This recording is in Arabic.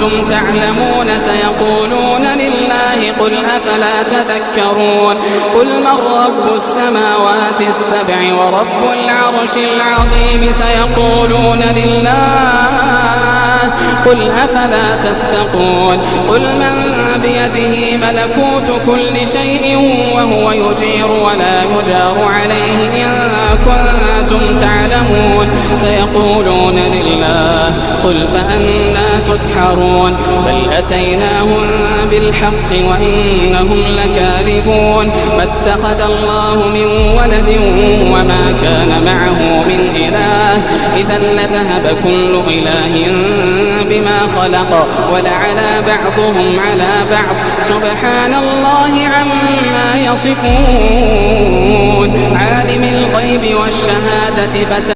كنتم تعلمون سيقولون لله قل أفلا تذكرون قل من رب السماوات السبع ورب العرش العظيم سيقولون لله قل أفلا تتقون قل من بيده ملكوت كل شيء وهو يجير ولا يجار عليه إن كنتم تعلمون سيقولون لله قل فأنى تسحرون بل أتيناهم بالحق وإنهم لكاذبون ما اتخذ الله من ولد وما كان معه من إله إذا لذهب كل إله بما خلق ولعلى بعضهم على بعض سبحان الله عما يصفون عالم الغيب والشهادة